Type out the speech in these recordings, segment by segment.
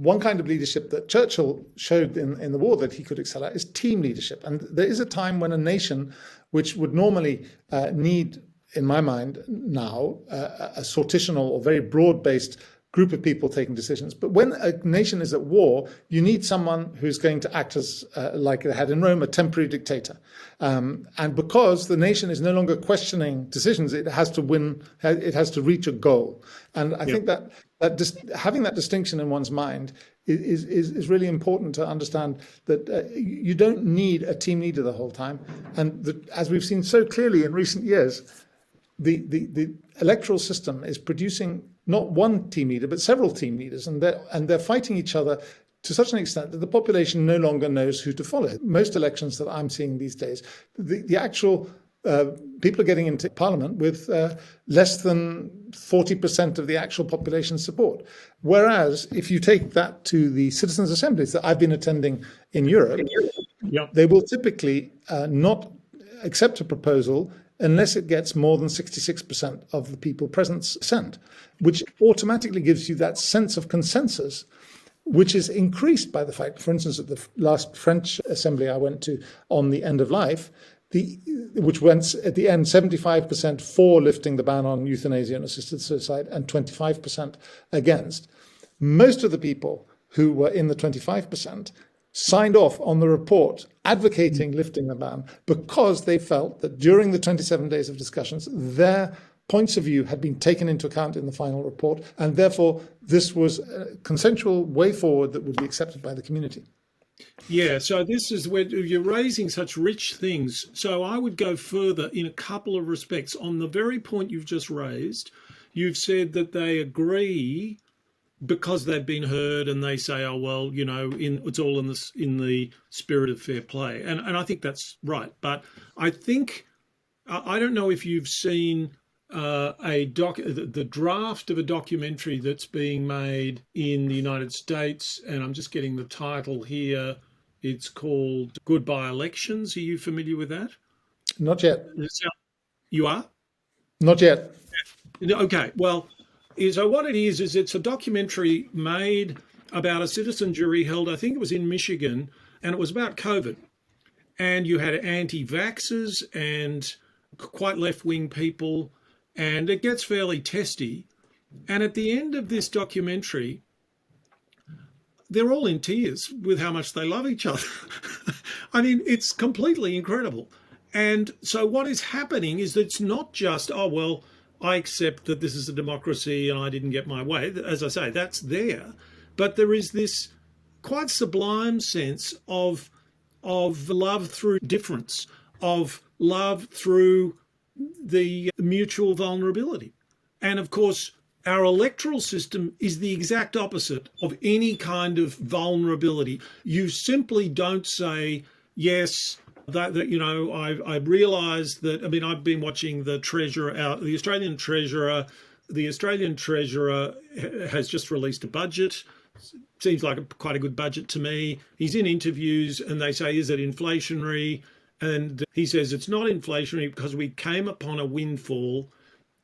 one kind of leadership that Churchill showed in the war that he could excel at is team leadership. And there is a time when a nation, which would normally need, in my mind now, a sortitional or very broad-based group of people taking decisions. But when a nation is at war, you need someone who's going to act as, like it had in Rome, a temporary dictator. And because the nation is no longer questioning decisions, it has to win, it has to reach a goal. And I think that having that distinction in one's mind is really important to understand that you don't need a team leader the whole time. And as we've seen so clearly in recent years, the electoral system is producing not one team leader, but several team leaders, and they're fighting each other to such an extent that the population no longer knows who to follow. Most elections that I'm seeing these days, the actual people are getting into parliament with less than 40% of the actual population support. Whereas if you take that to the citizens' assemblies that I've been attending in Europe, they will typically not accept a proposal unless it gets more than 66% of the people present assent, which automatically gives you that sense of consensus, which is increased by the fact, for instance, at the last French assembly I went to on the end of life, which went at the end 75% for lifting the ban on euthanasia and assisted suicide and 25% against. Most of the people who were in the 25% signed off on the report advocating lifting the ban because they felt that during the 27 days of discussions, their points of view had been taken into account in the final report, and therefore this was a consensual way forward that would be accepted by the community. Yeah, so this is where you're raising such rich things. So I would go further in a couple of respects. On the very point you've just raised, you've said that they agree because they've been heard, and they say, "Oh well, it's all in the spirit of fair play," and I think that's right. But I think I don't know if you've seen the draft of a documentary that's being made in the United States, and I'm just getting the title here. It's called "Goodbye Elections." Are you familiar with that? Not yet. You are? Not yet. Okay. Well. So what it is it's a documentary made about a citizen jury held, I think it was in Michigan, and it was about COVID. And you had anti-vaxxers and quite left-wing people, and it gets fairly testy. And at the end of this documentary, they're all in tears with how much they love each other. I mean, it's completely incredible. And so what is happening is that it's not just, oh, well, I accept that this is a democracy and I didn't get my way. As I say, that's there. But there is this quite sublime sense of love through difference, of love through the mutual vulnerability. And of course, our electoral system is the exact opposite of any kind of vulnerability. You simply don't say, yes, I realise that. I mean, I've been watching the Australian Treasurer. The Australian Treasurer has just released a budget. Seems like quite a good budget to me. He's in interviews and they say, "Is it inflationary?" And he says it's not inflationary because we came upon a windfall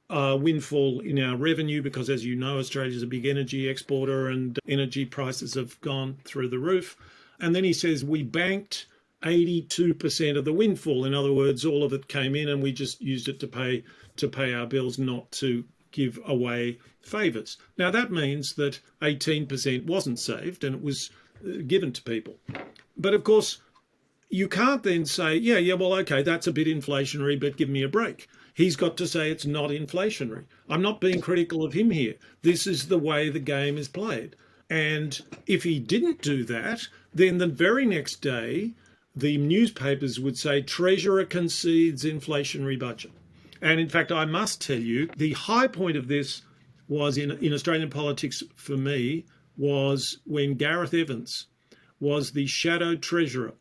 in our revenue because, as you know, Australia's a big energy exporter and energy prices have gone through the roof. And then he says we banked 82% of the windfall. In other words, all of it came in and we just used it to pay our bills, not to give away favours. Now that means that 18% wasn't saved and it was given to people. But of course, you can't then say, well, okay, that's a bit inflationary, but give me a break. He's got to say it's not inflationary. I'm not being critical of him here. This is the way the game is played. And if he didn't do that, then the very next day, the newspapers would say Treasurer concedes inflationary budget. And in fact, I must tell you, the high point of this was in Australian politics for me was when Gareth Evans was the shadow Treasurer.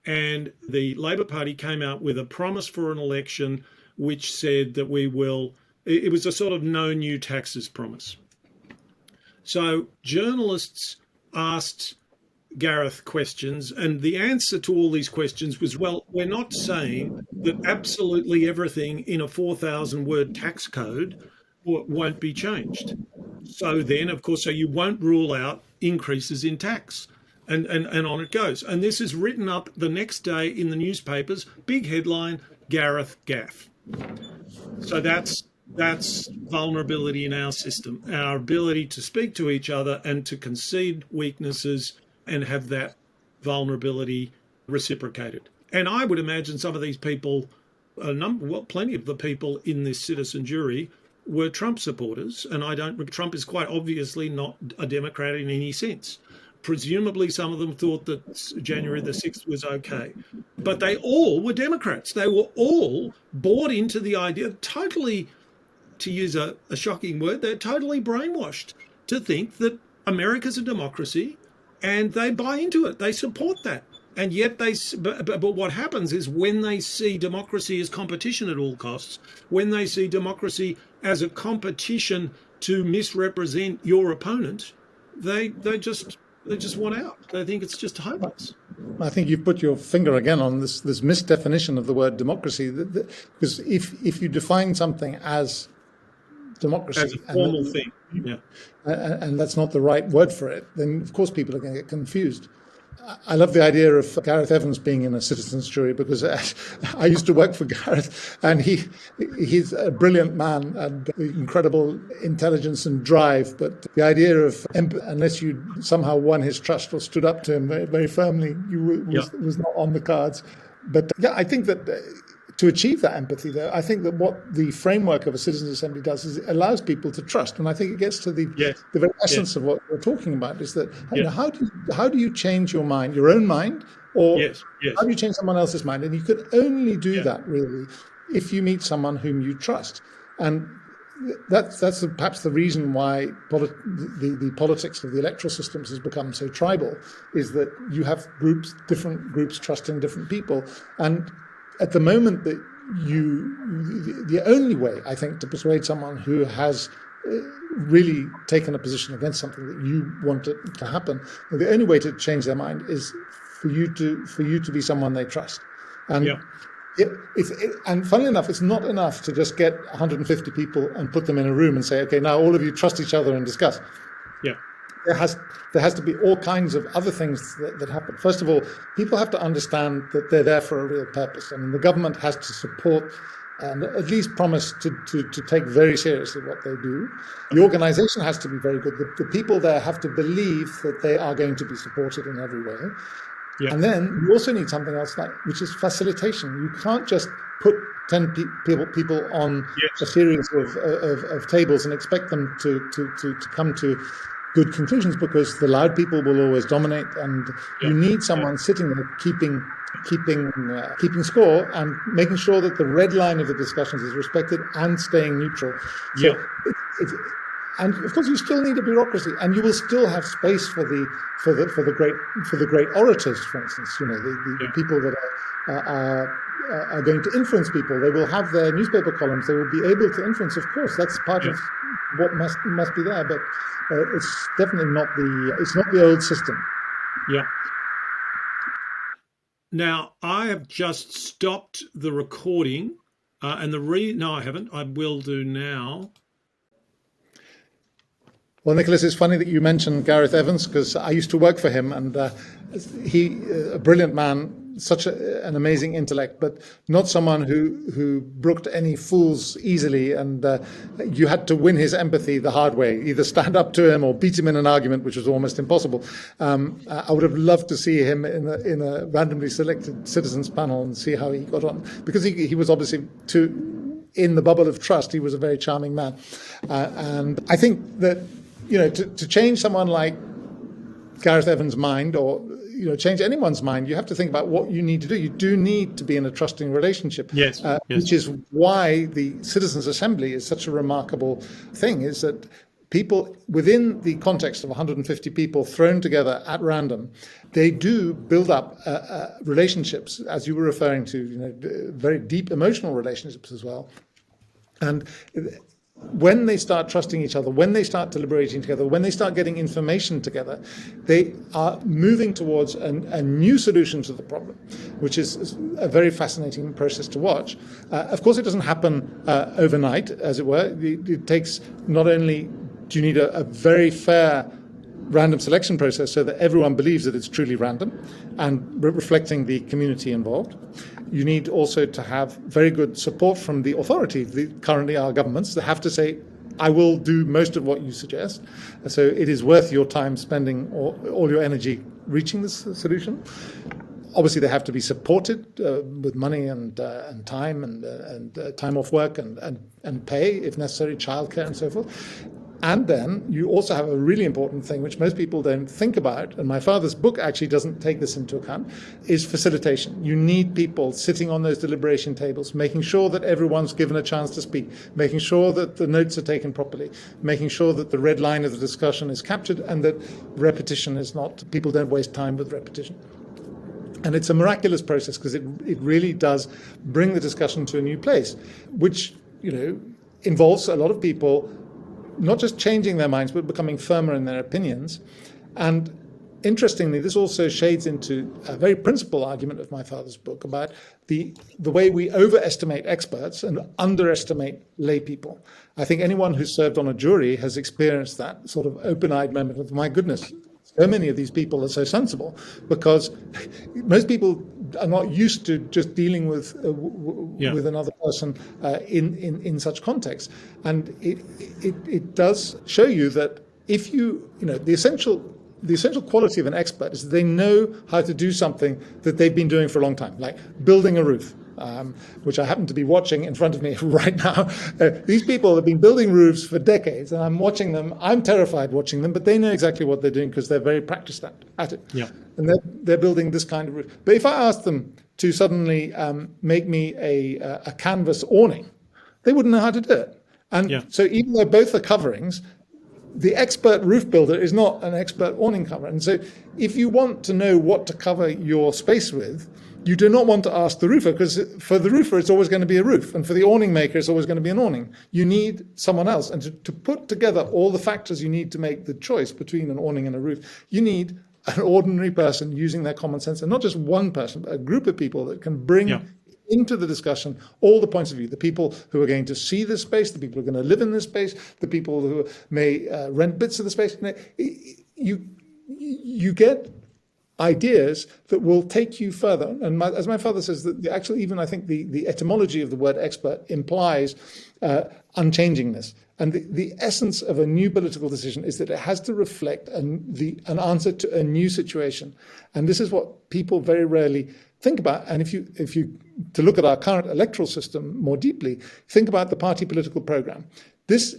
And the Labor Party came out with a promise for an election which said that it was a sort of no new taxes promise. So journalists asked Gareth questions, and the answer to all these questions was, well, we're not saying that absolutely everything in a 4,000 word tax code won't be changed. So then, of course, so you won't rule out increases in tax. And on it goes. And this is written up the next day in the newspapers, big headline, Gareth Gaff. So that's vulnerability in our system, our ability to speak to each other and to concede weaknesses and have that vulnerability reciprocated. And I would imagine some of these people, plenty of the people in this citizen jury were Trump supporters. And Trump is quite obviously not a Democrat in any sense. Presumably, some of them thought that January the 6th was okay. But they all were Democrats. They were all bought into the idea, totally, to use a shocking word, they're totally brainwashed to think that America's a democracy, and they buy into it. They support that. And yet but what happens is when they see democracy as competition at all costs, when they see democracy as a competition to misrepresent your opponent, they just want out. They think it's just hopeless. I think you've put your finger again on this misdefinition of the word democracy. Because if you define something as democracy as a formal thing, and that's not the right word for it, then of course people are going to get confused. I love the idea of Gareth Evans being in a citizens' jury because I used to work for Gareth, and he's a brilliant man and incredible intelligence and drive. But the idea of, unless you somehow won his trust or stood up to him very, very firmly, was not on the cards. But I think that to achieve that empathy, though, I think that what the framework of a citizens' assembly does is it allows people to trust, and I think it gets to the very essence of what we're talking about. Is that how do you change your mind, your own mind, or how do you change someone else's mind? And you could only do that really if you meet someone whom you trust, and that's perhaps the reason why the politics of the electoral systems has become so tribal. Is that you have different groups trusting different people, and at the moment that the only way, I think, to persuade someone who has really taken a position against something that you want it to happen, the only way to change their mind is for you to be someone they trust. And and funnily enough, it's not enough to just get 150 people and put them in a room and say, okay, now all of you trust each other and discuss. Yeah. There has to be all kinds of other things that happen. First of all, people have to understand that they're there for a real purpose. I mean, the government has to support and at least promise to take very seriously what they do. The organisation has to be very good. The people there have to believe that they are going to be supported in every way. Yeah. And then you also need something else, which is facilitation. You can't just put 10 people on a series of tables and expect them to come to good conclusions, because the loud people will always dominate, and you need someone sitting there keeping score and making sure that the red line of the discussions is respected and staying neutral. So and of course you still need a bureaucracy, and you will still have space for the great orators, for instance. The people that are going to influence people. They will have their newspaper columns. They will be able to influence. Of course, that's part of what must be there, but it's definitely not the old system. Yeah. Now, I have just stopped the recording, and no, I haven't. I will do now. Well, Nicholas, it's funny that you mentioned Gareth Evans, because I used to work for him, and he, a brilliant man, such an amazing intellect, but not someone who brooked any fools easily, and you had to win his empathy the hard way, either stand up to him or beat him in an argument, which was almost impossible. I would have loved to see him in a randomly selected citizens panel and see how he got on, because he was obviously in the bubble of trust. He was a very charming man, and I think that to change someone like Gareth Evans' mind, or change anyone's mind, you have to think about what you need to do. You do need to be in a trusting relationship. Yes. Which is why the Citizens' Assembly is such a remarkable thing, is that people within the context of 150 people thrown together at random, they do build up relationships, as you were referring to, very deep emotional relationships as well. And when they start trusting each other, when they start deliberating together, when they start getting information together, they are moving towards a new solution to the problem, which is a very fascinating process to watch. Of course, it doesn't happen overnight, as it were. It takes, not only do you need a very fair random selection process so that everyone believes that it's truly random and reflecting the community involved. You need also to have very good support from the authority, currently our governments, that have to say, I will do most of what you suggest. So it is worth your time spending all your energy reaching this solution. Obviously, they have to be supported with money and time and time off work and pay, if necessary, childcare and so forth. And then you also have a really important thing, which most people don't think about, and my father's book actually doesn't take this into account, is facilitation. You need people sitting on those deliberation tables, making sure that everyone's given a chance to speak, making sure that the notes are taken properly, making sure that the red line of the discussion is captured and that repetition is not, people don't waste time with repetition. And it's a miraculous process because it really does bring the discussion to a new place, which, involves a lot of people not just changing their minds, but becoming firmer in their opinions. And interestingly, this also shades into a very principal argument of my father's book about the way we overestimate experts and underestimate lay people. I think anyone who's served on a jury has experienced that sort of open-eyed moment of, my goodness, so many of these people are so sensible, because most people are not used to just dealing with another person in such context, and it does show you that if the essential quality of an expert is that they know how to do something that they've been doing for a long time, like building a roof. Which I happen to be watching in front of me right now. These people have been building roofs for decades, and I'm watching them. I'm terrified watching them, but they know exactly what they're doing because they're very practiced at it. Yeah. And they're building this kind of roof. But if I asked them to suddenly make me a canvas awning, they wouldn't know how to do it. And so even though both are coverings, the expert roof builder is not an expert awning cover. And so if you want to know what to cover your space with, you do not want to ask the roofer, because for the roofer, it's always going to be a roof. And for the awning maker, it's always going to be an awning. You need someone else. And to put together all the factors you need to make the choice between an awning and a roof, you need an ordinary person using their common sense, and not just one person, but a group of people that can bring into the discussion all the points of view, the people who are going to see this space, the people who are going to live in this space, the people who may rent bits of the space. You get ideas that will take you further. And as my father says, that actually, even I think the etymology of the word expert implies unchangingness. And the essence of a new political decision is that it has to reflect an answer to a new situation. And this is what people very rarely think about. And if you to look at our current electoral system more deeply, think about the party political program. This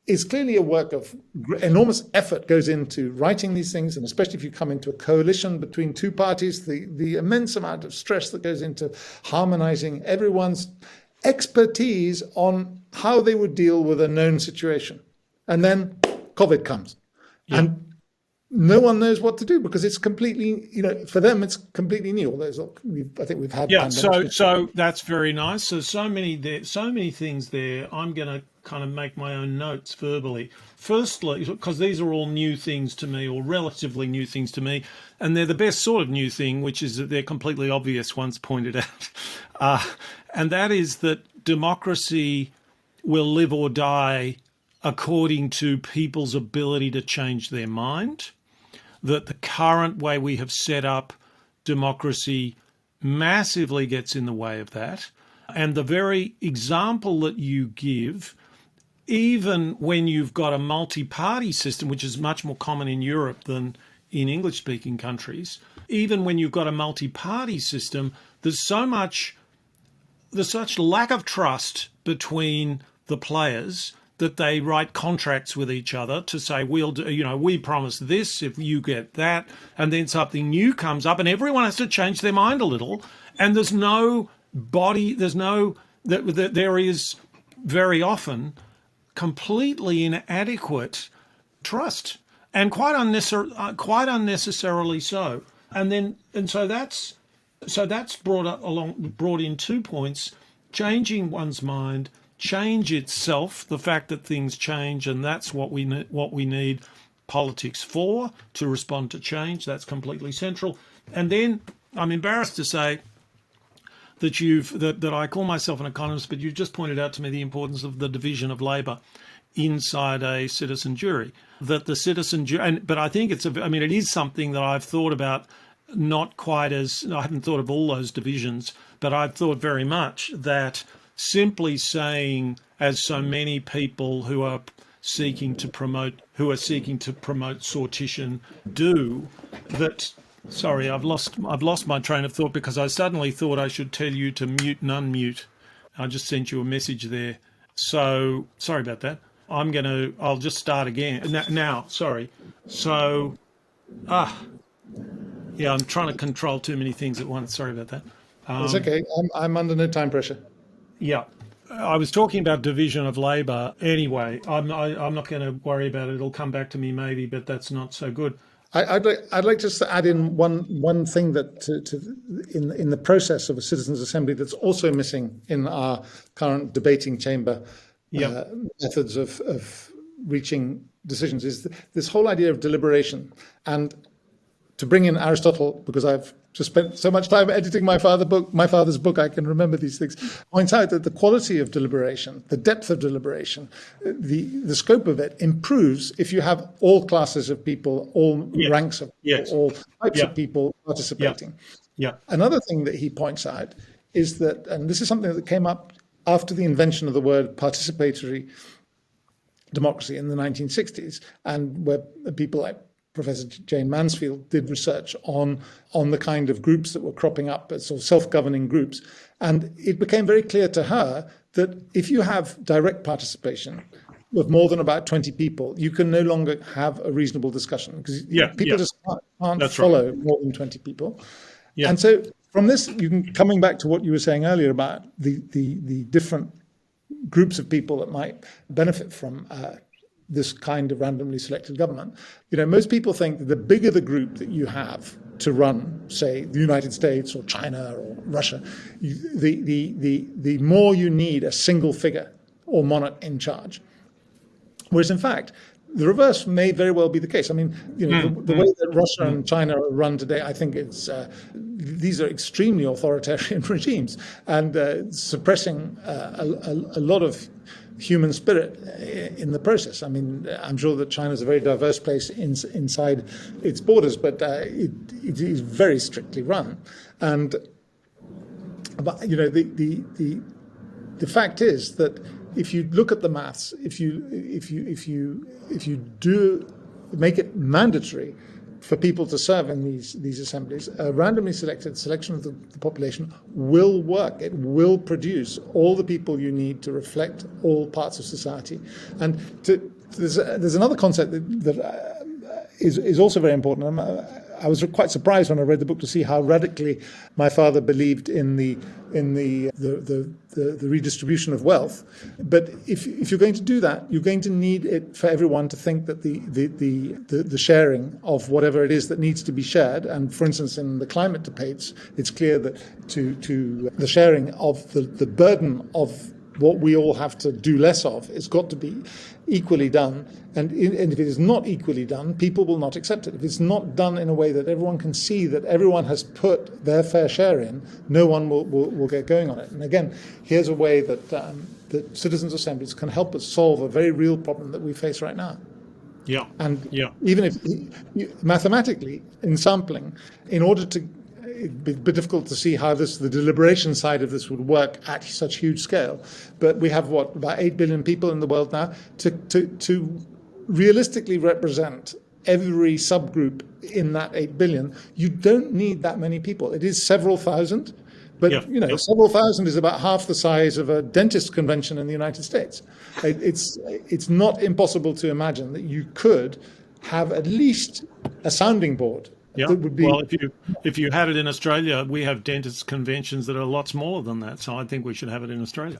is clearly a work of enormous effort goes into writing these things, and especially if you come into a coalition between two parties, the immense amount of stress that goes into harmonizing everyone's expertise on how they would deal with a known situation. And then COVID comes. Yeah. And no one knows what to do because it's completely, for them, it's completely new. Although I think we've had. Yeah, so that's very nice. So many things there. I'm going to kind of make my own notes verbally. Firstly, because these are all new things to me, or relatively new things to me, and they're the best sort of new thing, which is that they're completely obvious once pointed out. And that is that democracy will live or die according to people's ability to change their mind, that the current way we have set up democracy massively gets in the way of that. And the very example that you give, even when you've got a multi-party system, which is much more common in Europe than in English-speaking countries, even when you've got a multi-party system, there's such lack of trust between the players that they write contracts with each other to say, we'll do, we promise this if you get that, and then something new comes up and everyone has to change their mind a little, and there is very often completely inadequate trust, and quite unnecessarily so. So that's brought in 2 points: changing one's mind, change itself, the fact that things change, and that's what we need politics for, to respond to change. That's completely central. And then I'm embarrassed to say that I call myself an economist, but you've just pointed out to me the importance of the division of labour. inside a citizen jury. That the citizen jury, but I think it is something that I've thought about, not quite as, I haven't thought of all those divisions, but I've thought very much that simply saying, as so many people who are seeking to promote sortition do, that, sorry, I've lost my train of thought because I suddenly thought I should tell you to mute and unmute. I just sent you a message there. So sorry about that. I'll just start again. Now, sorry. So, yeah, I'm trying to control too many things at once. Sorry about that. It's okay. I'm under no time pressure. Yeah. I was talking about division of labour. Anyway, I'm not going to worry about it. It'll come back to me maybe, but that's not so good. I'd like just to add in one thing that in the process of a citizens' assembly that's also missing in our current debating chamber methods of reaching decisions is this whole idea of deliberation. And to bring in Aristotle, because I've just spent so much time editing my father's book, I can remember these things, points out that the quality of deliberation, the depth of deliberation, the scope of it improves if you have all classes of people, all ranks of people, all types of people participating. Another thing that he points out is that, and this is something that came up after the invention of the word participatory democracy in the 1960s, and where people like Professor Jane Mansfield did research on the kind of groups that were cropping up as sort of self-governing groups. And it became very clear to her that if you have direct participation with more than about 20 people, you can no longer have a reasonable discussion because people just can't follow more than 20 people. And so from this, coming back to what you were saying earlier about the different groups of people that might benefit from this kind of randomly selected government. Most people think that the bigger the group that you have to run, say, the United States or China or Russia, the more you need a single figure or monarch in charge. Whereas, in fact, the reverse may very well be the case. I mean, the way that Russia and China are run today, I think these are extremely authoritarian regimes and suppressing a lot of human spirit in the process. I mean, I'm sure that China is a very diverse place inside its borders, but it is very strictly run. And but the fact is that if you look at the maths, if you do make it mandatory for people to serve in these assemblies, a randomly selected selection of the population will work. It will produce all the people you need to reflect all parts of society. And there's another concept that is also very important. I was quite surprised when I read the book to see how radically my father believed in the redistribution of wealth. But if you're going to do that, you're going to need it for everyone to think that the sharing of whatever it is that needs to be shared. And for instance, in the climate debates, it's clear that to the sharing of the burden of what we all have to do less of, it's got to be equally done. And if it is not equally done, people will not accept it. If it's not done in a way that everyone can see that everyone has put their fair share in, no one will get going on it. And again, here's a way that citizens' assemblies can help us solve a very real problem that we face right now. Even if mathematically, in sampling, in order to it'd be difficult to see how the deliberation side of this would work at such huge scale. But we have about 8 billion people in the world now to realistically represent every subgroup in that 8 billion. You don't need that many people. It is several thousand, but several thousand is about half the size of a dentist convention in the United States. It's not impossible to imagine that you could have at least a sounding board. Well, if you had it in Australia, we have dentist conventions that are a lot smaller than that. So I think we should have it in Australia.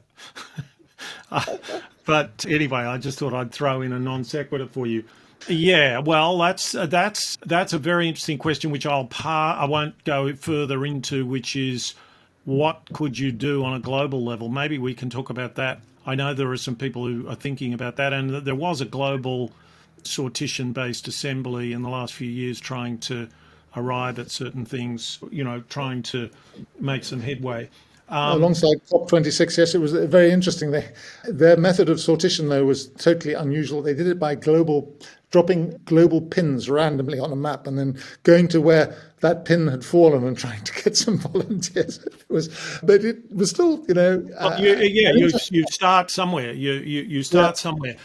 But anyway, I just thought I'd throw in a non sequitur for you. Yeah, well, that's a very interesting question, which I won't go further into, which is what could you do on a global level? Maybe we can talk about that. I know there are some people who are thinking about that, and there was a global sortition-based assembly in the last few years trying to arrive at certain things, trying to make some headway. Alongside COP26, yes, it was very interesting. Their method of sortition, though, was totally unusual. They did it by dropping global pins randomly on a map and then going to where that pin had fallen and trying to get some volunteers. But it was still, you start somewhere. You start somewhere.